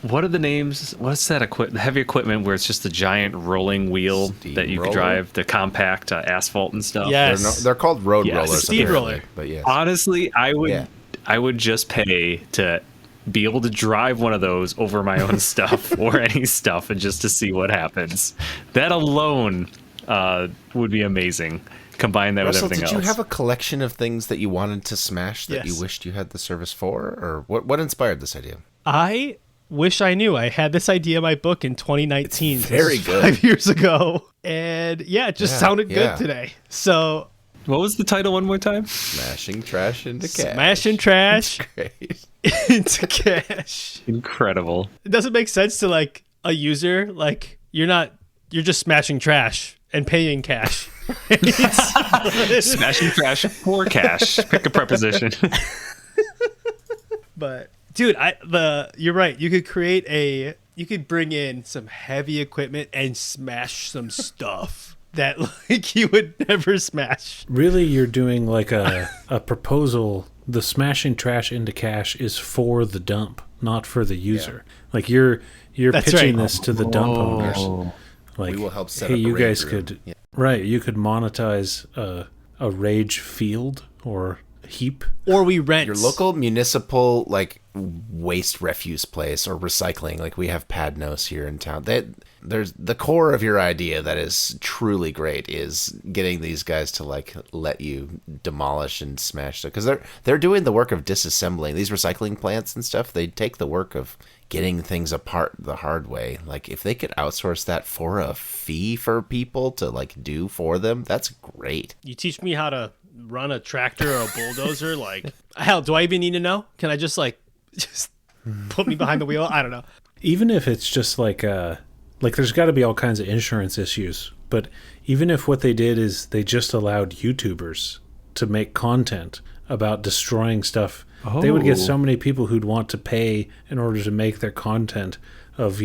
What are the names? What's that heavy equipment where it's just a giant rolling wheel that you can Steamroller? drive to compact asphalt and stuff? Yes. They're called road Yes. rollers. Steamroller. apparently, But yes. Honestly, Yeah. I would just pay to be able to drive one of those over my own stuff or any stuff and just to see what happens. That alone would be amazing. Combine that Russell, with everything did else. you have a collection of things that you wanted to smash that you Yes. wished you had the service for? Or what inspired this idea? I wish I knew. I had this idea in my book in 2019. It's very This is good. 5 years ago. And yeah, it just sounded yeah. good today. So What was the title one more time? Smashing trash into cash. smashing trash Great. into cash. Incredible. It doesn't make sense to like a user. Like you're just smashing trash and paying cash. Smashing trash for cash. Pick a preposition. But dude, you're right. You could bring in some heavy equipment and smash some stuff that like you would never smash. Really, you're doing like a proposal. The smashing trash into cash is for the dump, not for the user. Like you're That's pitching right. this to the dump owners. Like, We will help set hey, up a you rage guys room. could Yeah. right. You could monetize a rage field or heap. Or we rent Your local municipal like waste refuse place or recycling, like we have Padnos here in town. There's the core of your idea that is truly great is getting these guys to like let you demolish and smash stuff because they're doing the work of disassembling these recycling plants and stuff. They take the work of getting things apart the hard way. Like if they could outsource that for a fee for people to like do for them, that's great. You teach me how to run a tractor or a bulldozer. Like hell, do I even need to know? Can I just put me behind the wheel? I don't know. Even if it's just like there's got to be all kinds of insurance issues, but even if what they did is they just allowed YouTubers to make content about destroying stuff, they would get so many people who'd want to pay in order to make their content of,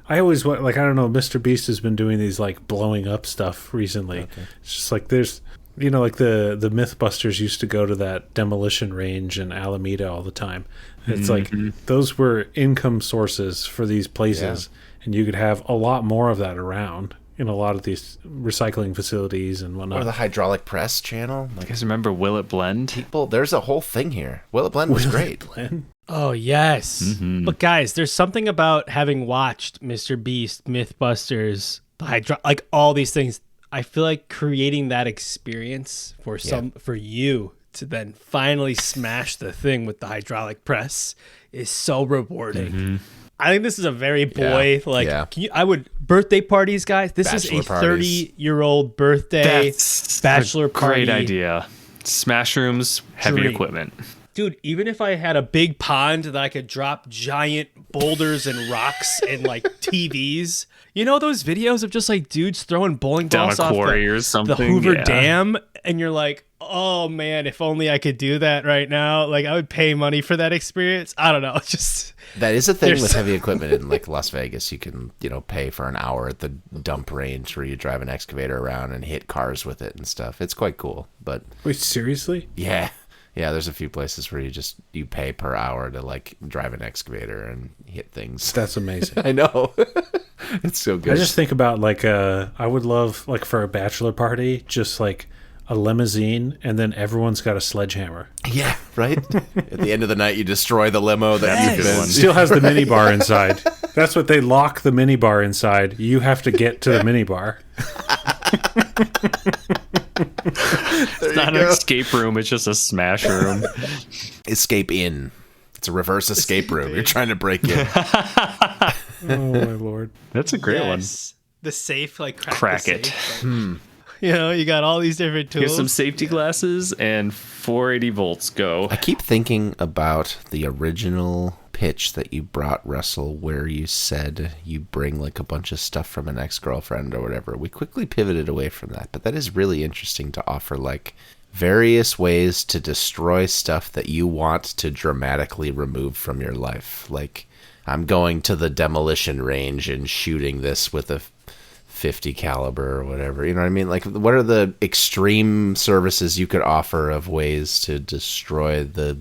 I always like, I don't know, Mr. Beast has been doing these like blowing up stuff recently. Okay. It's just like there's, like the Mythbusters used to go to that demolition range in Alameda all the time. It's like those were income sources for these places, and you could have a lot more of that around in a lot of these recycling facilities and whatnot. Or the hydraulic press channel. You guys remember Will It Blend? People, there's a whole thing here. Will It Blend was great. Oh yes, but guys, there's something about having watched Mr. Beast, MythBusters, like all these things. I feel like creating that experience for you to then finally smash the thing with the hydraulic press is so rewarding. I think this is a very birthday parties, guys. This Bachelor is a parties. 30-year-old birthday That's bachelor a party. great idea. Smash rooms, heavy Dream. equipment. Dude, even if I had a big pond that I could drop giant boulders and rocks and like TVs, you know those videos of just like dudes throwing bowling Down balls a off quarry the, or the something, Hoover yeah. Dam, and you're like, oh man, if only I could do that right now. Like I would pay money for that experience. I don't know, it's just That is a thing There's- with heavy equipment in like Las Vegas. You can, pay for an hour at the dump range where you drive an excavator around and hit cars with it and stuff. It's quite cool. But Wait, seriously? yeah, there's a few places where you pay per hour to like drive an excavator and hit things. That's amazing. I know. It's so good. I just think about like I would love like for a bachelor party, just like a limousine, and then everyone's got a sledgehammer. yeah, right? At the end of the night, you destroy the limo that That's a you've good been. one. Still has the mini bar inside. That's what they lock the mini bar inside. You have to get to the mini bar. It's not an escape room, it's just a smash room. Escape in. It's a reverse escape room. You're trying to break in. Oh my lord. That's a great one. yes, the safe, like Crack the it. safe. You got all these different tools. Here's some safety glasses and 480 volts. Go. I keep thinking about the original pitch that you brought, Russell, where you said you bring like a bunch of stuff from an ex-girlfriend or whatever. We quickly pivoted away from that, but that is really interesting to offer like various ways to destroy stuff that you want to dramatically remove from your life. Like, I'm going to the demolition range and shooting this with a 50 caliber or whatever. You know what I mean? Like, what are the extreme services you could offer of ways to destroy the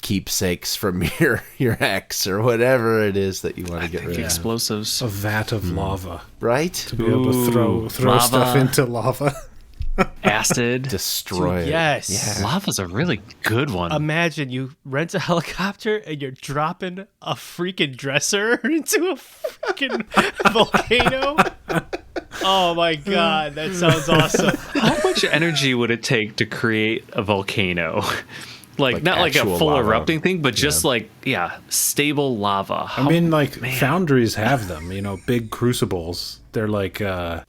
keepsakes from your ex or whatever it is that you want to get rid of? Explosives. A vat of lava. Right? To be able to throw lava. stuff into lava. Acid. Destroy Dude, it. yes. Yeah. Lava's a really good one. Imagine you rent a helicopter and you're dropping a freaking dresser into a freaking volcano. Oh my god, that sounds awesome. How much energy would it take to create a volcano? Like not like a actual full lava. erupting thing, but just stable lava. I mean, like, foundries have them, big crucibles. They're like, Yeah.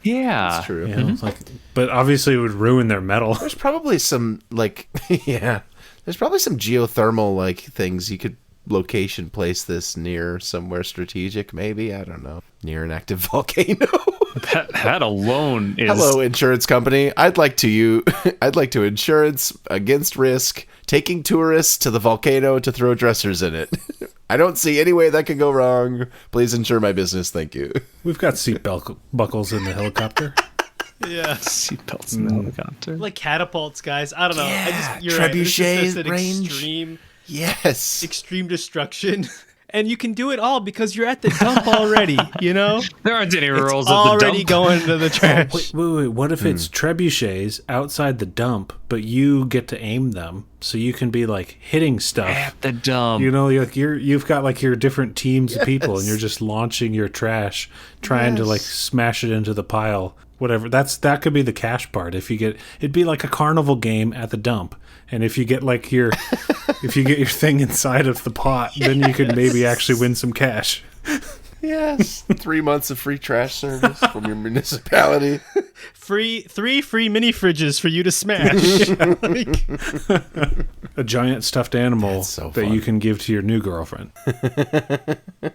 Yeah. That's true. like, but obviously it would ruin their metal. There's probably some, there's probably some geothermal, things you could location place this near somewhere strategic, maybe. I don't know. Near an active volcano. That alone is. Hello, insurance company. I'd like to insurance against risk taking tourists to the volcano to throw dressers in it. I don't see any way that could go wrong. Please insure my business. Thank you. We've got seat buckles in the helicopter. Yeah. Seatbelts in the helicopter. Like catapults, guys. I don't know. Yeah, You're right. This is trebuchet just an range. Yes. extreme destruction. And you can do it all because you're at the dump already, There aren't any rules It's at the already dump. going to the trash. Wait. What if it's trebuchets outside the dump, but you get to aim them, so you can be hitting stuff? At the dump. You've got your different teams of people, and you're just launching your trash, trying to smash it into the pile. Whatever. That could be the cash part. It'd be like a carnival game at the dump. And if you get your thing inside of the pot, then you could maybe actually win some cash. Yes. 3 months of free trash service from your municipality. 3 free mini fridges for you to smash. A giant stuffed animal That's so that fun. you can give to your new girlfriend.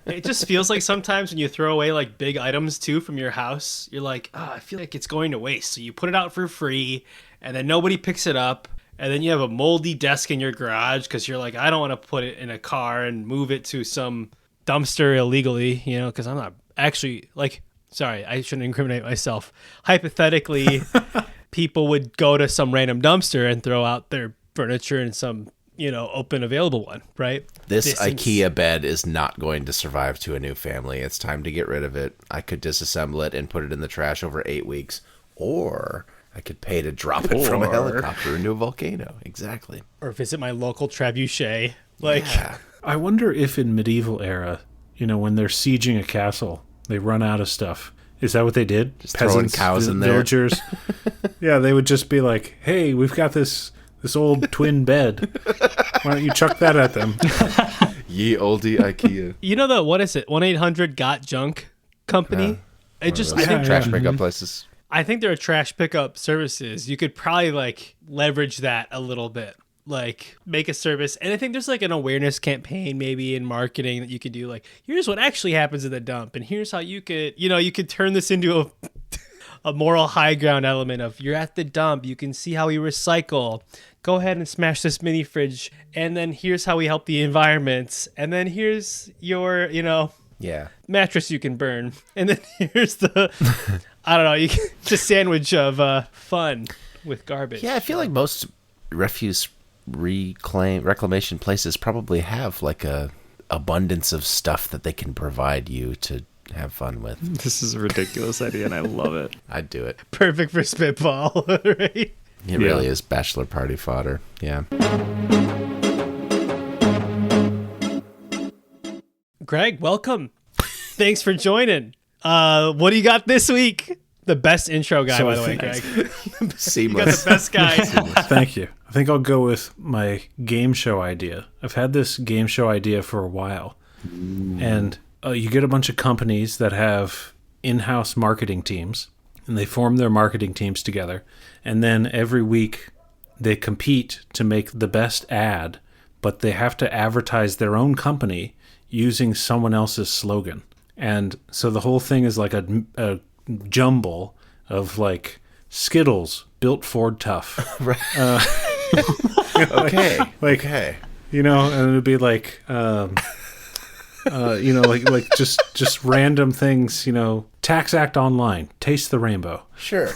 It just feels like sometimes when you throw away big items too from your house, you're like, I feel like it's going to waste. So you put it out for free, and then nobody picks it up. And then you have a moldy desk in your garage because you're like, I don't want to put it in a car and move it to some dumpster illegally, because I'm not actually sorry, I shouldn't incriminate myself. Hypothetically, people would go to some random dumpster and throw out their furniture in some, open available one, right? This IKEA bed is not going to survive to a new family. It's time to get rid of it. I could disassemble it and put it in the trash over 8 weeks. Or I could pay to drop it from a helicopter into a volcano. Exactly. Or visit my local trebuchet. Yeah. I wonder if in medieval era, when they're sieging a castle, they run out of stuff. Is that what they did? Just throwing cows in there. Villagers. Yeah, they would just be like, "Hey, we've got this old twin bed. Why don't you chuck that at them?" Ye olde IKEA. What is it? 1-800-GOT-JUNK company? I think Trash pickup places. I think there are trash pickup services. You could probably leverage that a little bit, make a service. And I think there's an awareness campaign maybe in marketing that you could do. Here's what actually happens at the dump, and here's how you could, you could turn this into a moral high ground element of you're at the dump. You can see how we recycle. Go ahead and smash this mini fridge, and then here's how we help the environment. And then here's your, Yeah. mattress you can burn, and then here's the I don't know, it's a sandwich of fun with garbage. Yeah, I feel like most refuse reclamation places probably have a abundance of stuff that they can provide you to have fun with. This is a ridiculous idea, and I love it. I'd do it. Perfect for spitball, right? It really is bachelor party fodder. Yeah. Greg, welcome. Thanks for joining. What do you got this week? The best intro guy, by the way, Greg. You got the Seamless. best guy. Thank you. I think I'll go with my game show idea. I've had this game show idea for a while. And you get a bunch of companies that have in-house marketing teams, and they form their marketing teams together. And then every week they compete to make the best ad, but they have to advertise their own company using someone else's slogan. And so the whole thing is a jumble of Skittles built Ford tough. Okay. Okay. And it'd be like just random things. Tax Act Online, taste the rainbow. Sure.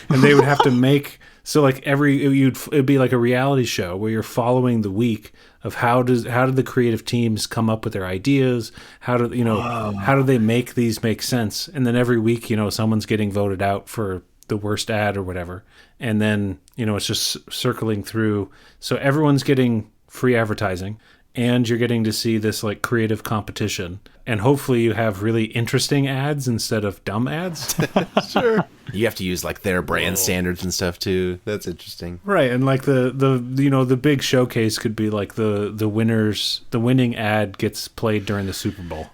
And they would have to make so like it'd be like a reality show where you're following the week of how did the creative teams come up with their ideas, how do they make these make sense, and then every week someone's getting voted out for the worst ad or whatever, and then it's just circling through, so everyone's getting free advertising and you're getting to see this like creative competition, and hopefully you have really interesting ads instead of dumb ads. Sure. You have to use like their brand standards and stuff too. That's interesting. Right, and like the big showcase could be like the winning ad gets played during the Super Bowl.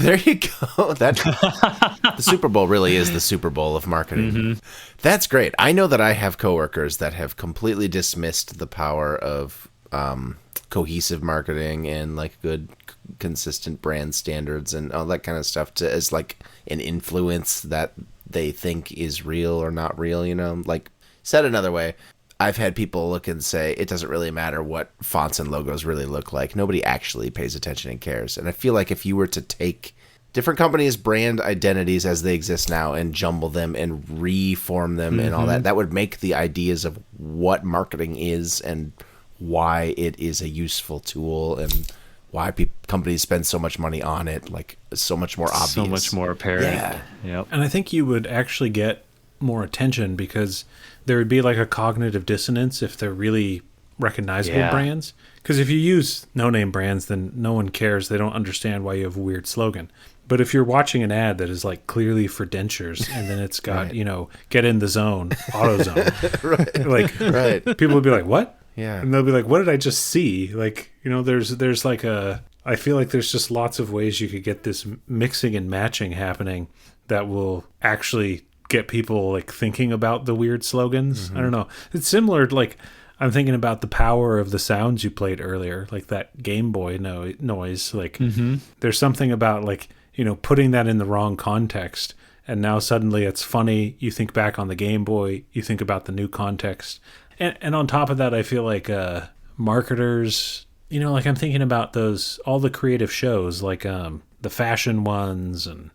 There you go. The Super Bowl really is the Super Bowl of marketing. Mm-hmm. That's great. I know that I have coworkers that have completely dismissed the power of cohesive marketing and like good consistent brand standards and all that kind of stuff as like an influence that they think is real or not real. Like, said another way, I've had people look and say it doesn't really matter what fonts and logos really look like. Nobody actually pays attention and cares. And I feel like if you were to take different companies' brand identities as they exist now and jumble them and reform them and all that would make the ideas of what marketing is and why it is a useful tool and why companies spend so much money on it, like, so much more obvious. So much more apparent. Yeah. Yep. And I think you would actually get more attention because there would be like a cognitive dissonance if they're really recognizable brands. Because if you use no-name brands, then no one cares. They don't understand why you have a weird slogan. But if you're watching an ad that is like clearly for dentures and then it's got, Right. Get in the zone, AutoZone. Right. Right. People would be like, what? Yeah. And they'll be like, what did I just see? Like, there's like I feel like there's just lots of ways you could get this mixing and matching happening that will actually get people like thinking about the weird slogans. Mm-hmm. I don't know. It's similar to like, I'm thinking about the power of the sounds you played earlier, like that Game Boy noise. Like there's something about like, putting that in the wrong context. And now suddenly it's funny. You think back on the Game Boy, you think about the new context. And on top of that, I feel like marketers, like I'm thinking about all the creative shows, like the fashion ones and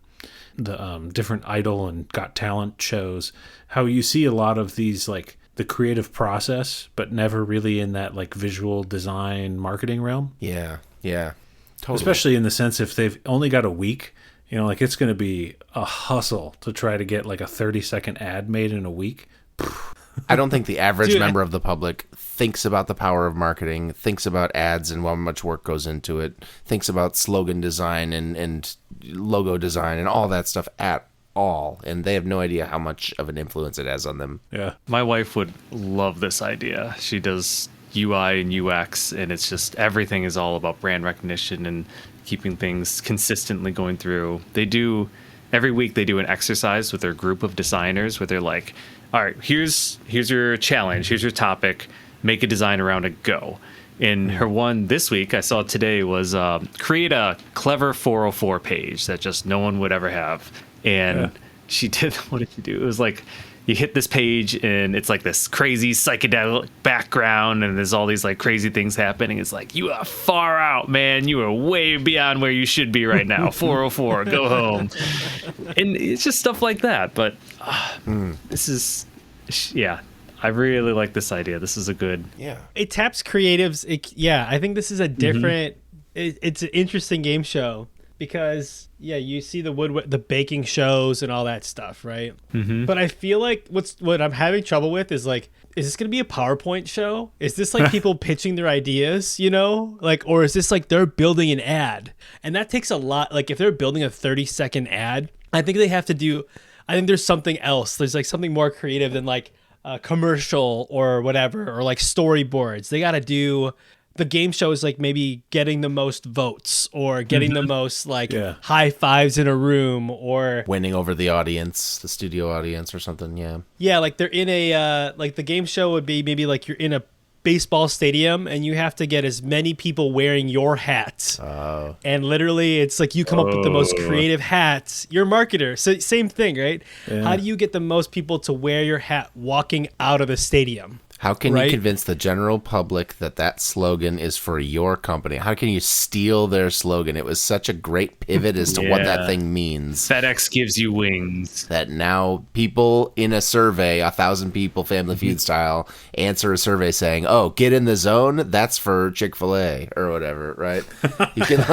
the different Idol and Got Talent shows, how you see a lot of these, like the creative process, but never really in that like visual design marketing realm. Yeah. Yeah. Totally. Especially in the sense if they've only got a week, like it's going to be a hustle to try to get like a 30-second ad made in a week. I don't think the average member of the public thinks about the power of marketing, thinks about ads and how much work goes into it, thinks about slogan design and logo design and all that stuff at all. And they have no idea how much of an influence it has on them. Yeah. My wife would love this idea. She does UI and UX, and it's just everything is all about brand recognition and keeping things consistently going through. Every week they do an exercise with their group of designers where they're like, all right, here's your challenge, here's your topic, make a design around it, go. And her one this week I saw today was create a clever 404 page that just no one would ever have. And she did, what did she do? It was like, you hit this page and it's like this crazy psychedelic background and there's all these like crazy things happening. It's like, you are far out, man. You are way beyond where you should be right now. 404, go home. And it's just stuff like that. But this is, I really like this idea. This is a good. Yeah. It taps creatives. I think this is a different. It's an interesting game show because you see the baking shows and all that stuff, right? But I feel like what I'm having trouble with is like, is this going to be a PowerPoint show? Is this like people pitching their ideas, or is this like they're building an ad? And that takes a lot. Like if they're building a 30-second ad, I think there's something else. There's like something more creative than like a commercial or whatever, or like storyboards. They got to do. The game show is like maybe getting the most votes or getting the most like high fives in a room or winning over the audience, the studio audience or something. Yeah. Yeah. Like they're in like the game show would be maybe like you're in a baseball stadium and you have to get as many people wearing your hat. And literally it's like you come up with the most creative hats. You're a marketer. So same thing, right? Yeah. How do you get the most people to wear your hat walking out of the stadium? How can Right? you convince the general public that that slogan is for your company? How can you steal their slogan? It was such a great pivot as to what that Yeah. thing means. FedEx gives you wings. That now people in a survey, 1,000 people, Family Feud style, answer a survey saying, "Oh, get in the zone. That's for Chick-fil-A or whatever." Right? You can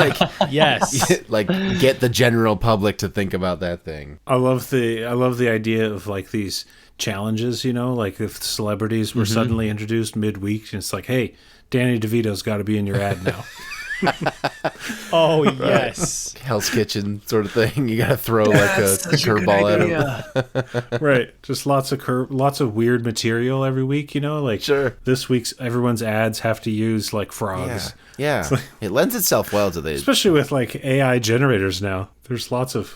Yes. like get the general public to think about that thing. I love the idea of like these challenges, like if celebrities were suddenly introduced midweek and it's like, hey, Danny DeVito's got to be in your ad now. Oh, yes. Hell's Kitchen sort of thing. You got to throw like a curveball at them. Right. Just lots of weird material every week, like Sure. this week's everyone's ads have to use like frogs. Yeah. It lends itself well to the. Especially with like AI generators now. There's lots of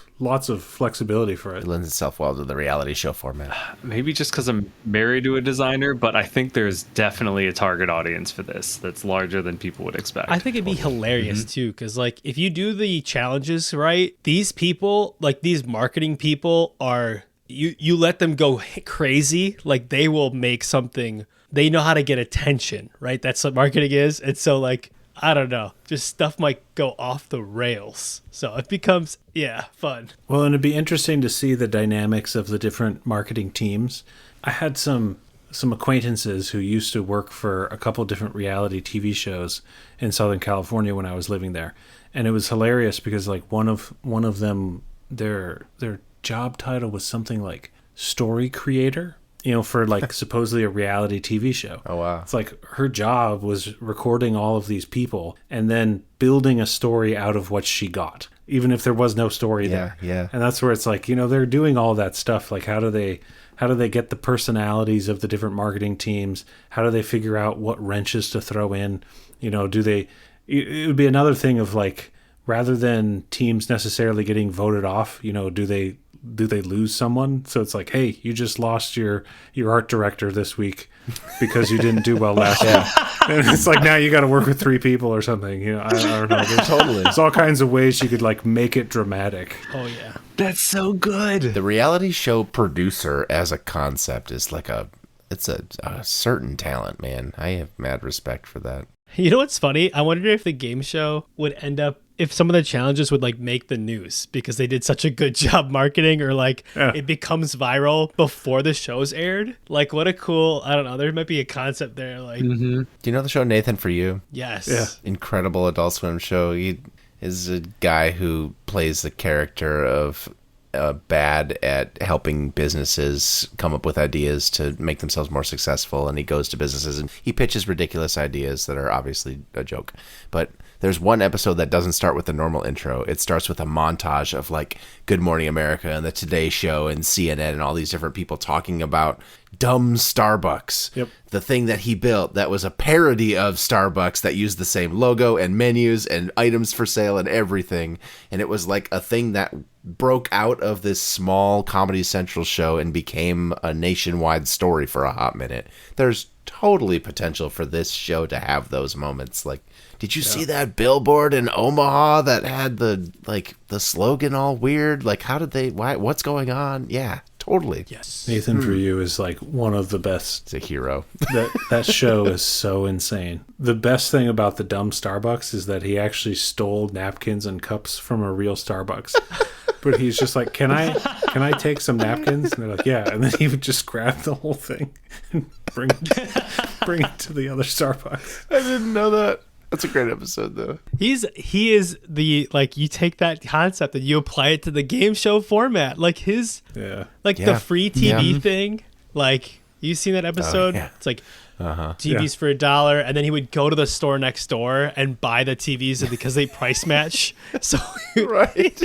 flexibility for it. It lends itself well to the reality show format. Maybe just because I'm married to a designer, but I think there's definitely a target audience for this that's larger than people would expect. I think it'd be hilarious too, because like if you do the challenges right, these people, like these marketing people, are you let them go crazy, like they will make something. They know how to get attention, right? That's what marketing is, and so like I don't know, just stuff might go off the rails. So it becomes fun. Well, and it'd be interesting to see the dynamics of the different marketing teams. I had some acquaintances who used to work for a couple different reality TV shows in Southern California when I was living there, and it was hilarious because like one of them, their job title was something like story creator, for like supposedly a reality TV show. Oh, wow. It's like her job was recording all of these people and then building a story out of what she got, even if there was no story there. Yeah. And that's where it's like, they're doing all that stuff. Like, how do they get the personalities of the different marketing teams? How do they figure out what wrenches to throw in? It would be another thing of like, rather than teams necessarily getting voted off, do they lose someone? So it's like, hey, you just lost your art director this week because you didn't do well last week. And it's like, now you got to work with 3 people or something. I don't know. There's all kinds of ways you could like make it dramatic. Oh yeah. That's so good. The reality show producer as a concept is like it's a certain talent, man. I have mad respect for that. You know what's funny? I wonder if the game show would end up, if some of the challenges would like make the news because they did such a good job marketing, or like it becomes viral before the show's aired. Like what a cool, I don't know, there might be a concept there. Like, Do you know the show Nathan For You? yes. Yeah. Incredible Adult Swim show. He is a guy who plays the character of bad at helping businesses come up with ideas to make themselves more successful, and he goes to businesses and he pitches ridiculous ideas that are obviously a joke. But there's one episode that doesn't start with the normal intro. It starts with a montage of like Good Morning America and the Today Show and CNN and all these different people talking about dumb Starbucks. Yep. The thing that he built that was a parody of Starbucks that used the same logo and menus and items for sale and everything. And it was like a thing that broke out of this small Comedy Central show and became a nationwide story for a hot minute. There's totally potential for this show to have those moments. Like, did you see that billboard in Omaha that had the slogan all weird? Like, what's going on? Yeah, totally. Yes. Nathan For You is like one of the best. It's a hero. That show is so insane. The best thing about the dumb Starbucks is that he actually stole napkins and cups from a real Starbucks. But he's just like, can I take some napkins? And they're like, yeah. And then he would just grab the whole thing and bring it to the other Starbucks. I didn't know that. That's a great episode, though. He is the, like, you take that concept and you apply it to the game show format. Like his, the free TV thing. Like, you seen that episode? yeah. It's like TVs for $1, and then he would go to the store next door and buy the TVs because they price match. So Right.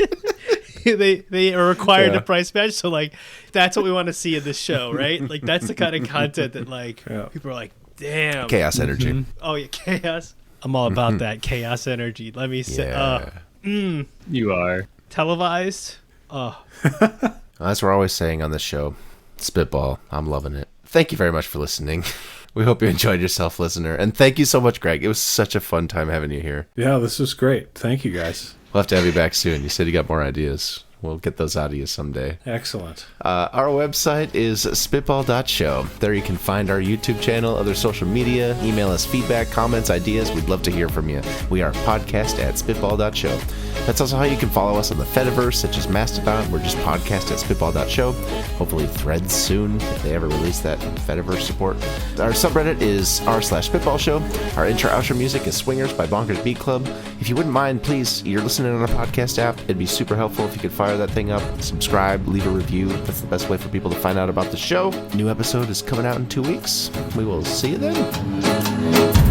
they are required to price match. So like, that's what we want to see in this show, right? Like that's the kind of content that like people are like, damn. Chaos energy. Oh yeah, chaos. I'm all about that chaos energy. Let me say, You are. televised. As we're always saying on this show, spitball. I'm loving it. Thank you very much for listening. We hope you enjoyed yourself, listener. And thank you so much, Greg. It was such a fun time having you here. Yeah, this was great. Thank you, guys. We'll have to have you back soon. You said you got more ideas. We'll get those out of you someday. Excellent. Our website is spitball.show. There you can find our YouTube channel, other social media, email us feedback, comments, ideas. We'd love to hear from you. We are podcast@spitball.show. That's also how you can follow us on the Fediverse, such as Mastodon. We're just podcast@spitball.show. Hopefully threads soon, if they ever release that Fediverse support. Our subreddit is r/spitballshow. Our intro-outro music is Swingers by Bonkers Beat Club. If you wouldn't mind, please, you're listening on a podcast app. It'd be super helpful if you could fire that thing up, subscribe, leave a review. That's the best way for people to find out about the show. New episode is coming out in 2 weeks. We will see you then.